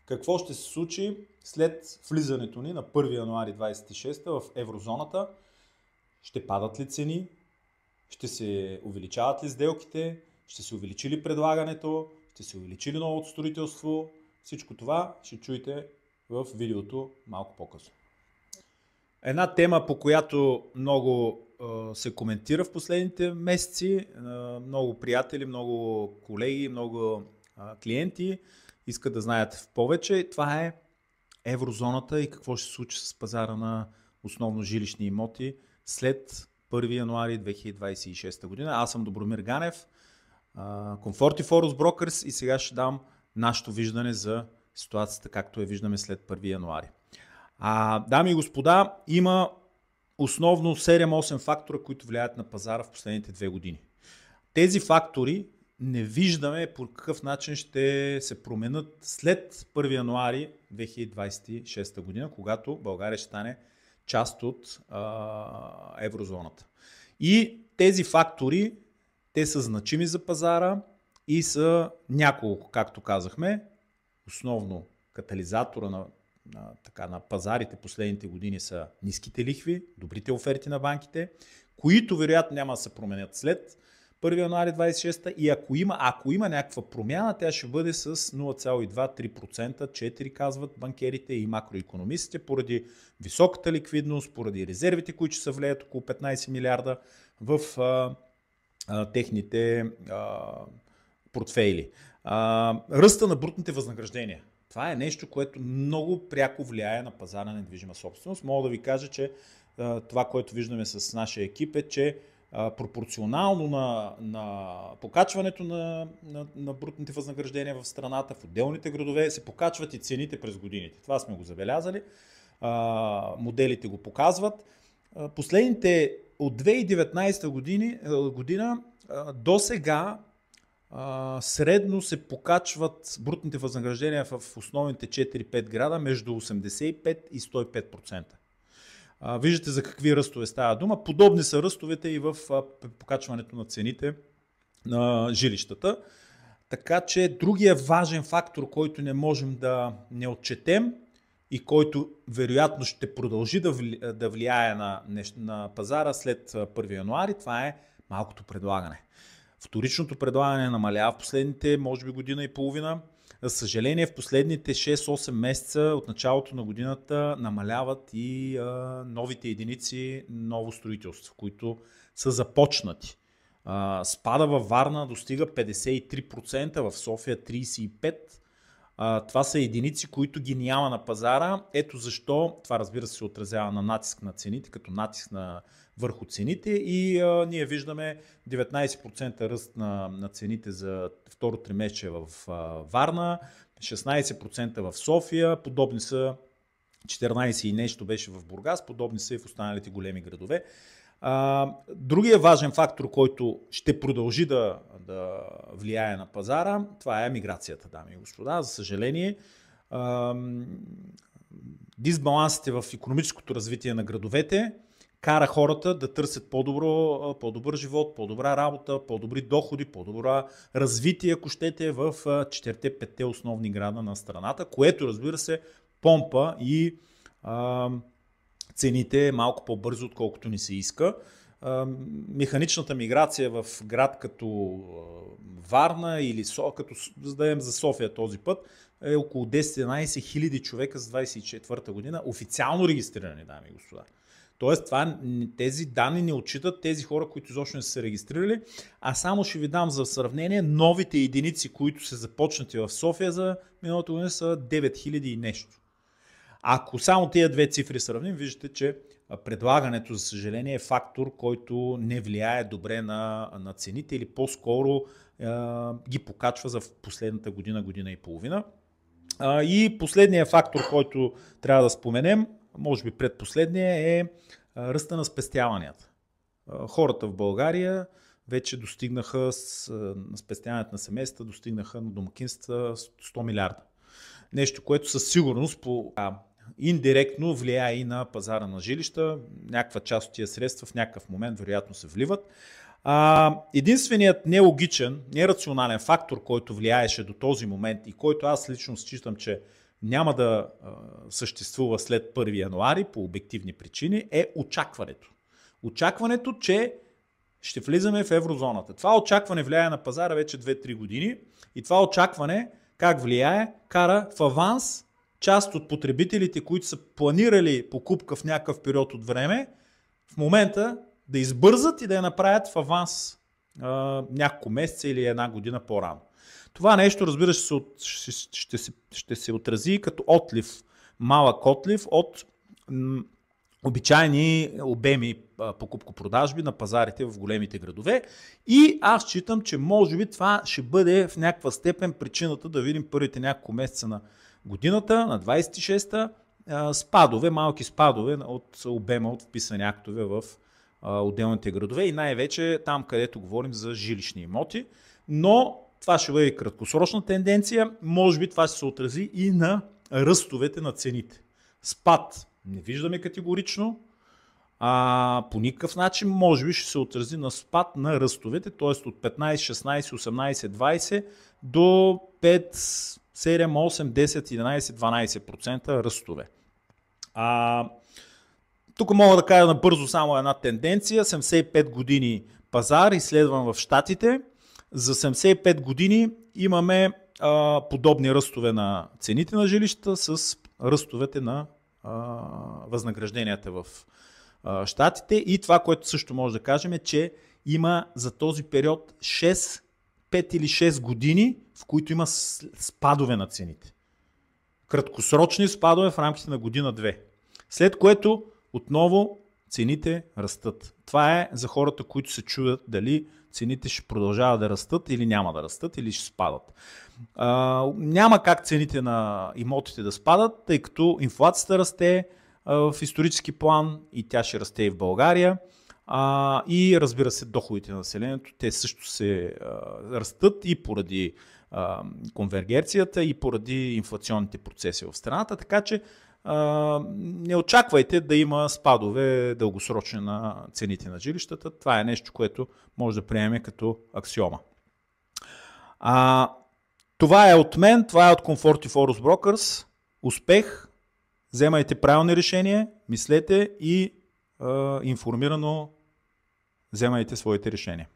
Какво ще се случи след влизането ни на 1 януари 2026 в еврозоната? Ще падат ли цени? Ще се увеличават ли сделките? Ще се увеличи ли предлагането? Ще се увеличи ли новото строителство? Всичко това ще чуете в видеото малко по-късно. Една тема, по която много се коментира в последните месеци, много приятели, много колеги, много клиенти искат да знаят в повече. Това е еврозоната и какво ще се случи с пазара на основно жилищни имоти след 1 януари 2026 година. Аз съм Добромир Ганев, Comforty Forus Brokers, и сега ще дам нашето виждане за ситуацията, както я виждаме след 1 януари. Дами и господа, има основно 7-8 фактора, които влияят на пазара в последните 2 години. Тези фактори не виждаме по какъв начин ще се променят след 1 януари 2026 година, когато България ще стане част от еврозоната. И тези фактори, те са значими за пазара и са няколко, както казахме. Основно катализатора на пазарите последните години са ниските лихви, добрите оферти на банките, които вероятно няма да се променят след 1 януари 26 и ако има някаква промяна, тя ще бъде с 0,2-3%, 4% казват банкерите и макроекономистите, поради високата ликвидност, поради резервите, които ще се влеят около 15 милиарда в техните портфейли. Ръста на брутните възнаграждения. Това е нещо, което много пряко влияе на пазара на недвижима собственост. Мога да ви кажа, че това, което виждаме с нашия екип, е, че пропорционално на покачването на брутните възнаграждения в страната, в отделните градове, се покачват и цените през годините. Това сме го забелязали. Моделите го показват. Последните от 2019 година до сега средно се покачват брутните възнаграждения в основните 4-5 града между 85 и 105%. Виждате за какви ръстове става дума. Подобни са ръстовете и в покачването на цените на жилищата. Така че другия важен фактор, който не можем да не отчетем и който вероятно ще продължи да влияе на пазара след 1 януари, това е малкото предлагане. Вторичното предлагане намалява в последните, може би, година и половина. За съжаление, в последните 6-8 месеца от началото на годината намаляват и новите единици ново строителство, които са започнати. Спада във Варна достига 53%, в София 35%. Това са единици, които ги няма на пазара. Ето защо това, разбира се, отразява на натиск на цените, като натиск върху цените, и ние виждаме 19% ръст на цените за второ тримесечие в Варна, 16% в София, подобни са 14 и нещо беше в Бургас, подобни са и в останалите големи градове. Другия важен фактор, който ще продължи да влияе на пазара, това е миграцията, дами и господа. За съжаление, дисбалансите в икономическото развитие на градовете кара хората да търсят по-добър живот, по-добра работа, по-добри доходи, по-добра развитие, ако щете, в 4-5 основни града на страната, което, разбира се, помпа и цените малко по-бързо, отколкото ни се иска. Механичната миграция в град като Варна или като задаем за София този път е около 10-11 хиляди човека за 24-та година, официално регистрирани, дами и господа. Тоест, тези данни не отчитат тези хора, които изобщо не са се регистрирали, а само ще ви дам за сравнение новите единици, които са започнати в София за миналата година, са 9000 и нещо. Ако само тези две цифри сравним, виждате, че предлагането, за съжаление, е фактор, който не влияе добре на цените, или по-скоро ги покачва за последната година и половина. И последният фактор, който трябва да споменем, може би предпоследния, е ръста на спестяванията. Хората в България вече достигнаха, на спестяването на семейства, достигнаха на домакинства 100 милиарда. Нещо, което със сигурност индиректно влияе и на пазара на жилища. Някаква част от тия средства в някакъв момент вероятно се вливат. Единственият нелогичен, нерационален фактор, който влияеше до този момент и който аз лично считам, че няма да съществува след 1 януари по обективни причини, е очакването. Очакването, че ще влизаме в еврозоната. Това очакване влияе на пазара вече 2-3 години и това очакване как влияе? Кара в аванс част от потребителите, които са планирали покупка в някакъв период от време, в момента да избързат и да я направят в аванс няколко месеца или една година по-рано. Това нещо, разбира се, ще се отрази като отлив, малък отлив от обичайни обеми покупко-продажби на пазарите в големите градове. И аз считам, че може би това ще бъде в някаква степен причината да видим първите няколко месеца на годината, на 26-та, спадове, малки спадове от обема от вписани актове в отделните градове и най-вече там, където говорим за жилищни имоти. Но това ще бъде краткосрочна тенденция. Може би това ще се отрази и на ръстовете на цените. Спад не виждаме категорично. По никакъв начин може би ще се отрази на спад на ръстовете, т.е. от 15, 16, 18, 20 до 5, 7, 8, 10, 11, 12% ръстове. Тук мога да кажа набързо само една тенденция. 75 години пазар, изследван в Щатите. За 75 години имаме подобни ръстове на цените на жилищата с ръстовете на възнагражденията в Щатите. И това, което също може да кажем е, че има за този период 5 или 6 години, в които има спадове на цените. Краткосрочни спадове в рамките на година-две. След което отново цените растат. Това е за хората, които се чудят дали цените ще продължават да растат или няма да растат или ще спадат. Няма как цените на имотите да спадат, тъй като инфлацията расте в исторически план и тя ще расте и в България. И разбира се, доходите на населението, те също се растат и поради конвергенцията и поради инфлационните процеси в страната, така че не очаквайте да има спадове дългосрочни на цените на жилищата. Това е нещо, което може да приемем като аксиома. Това е от мен, това е от Comfort Forus Brokers. Успех! Вземайте правилни решения, мислете и информирано вземайте своите решения.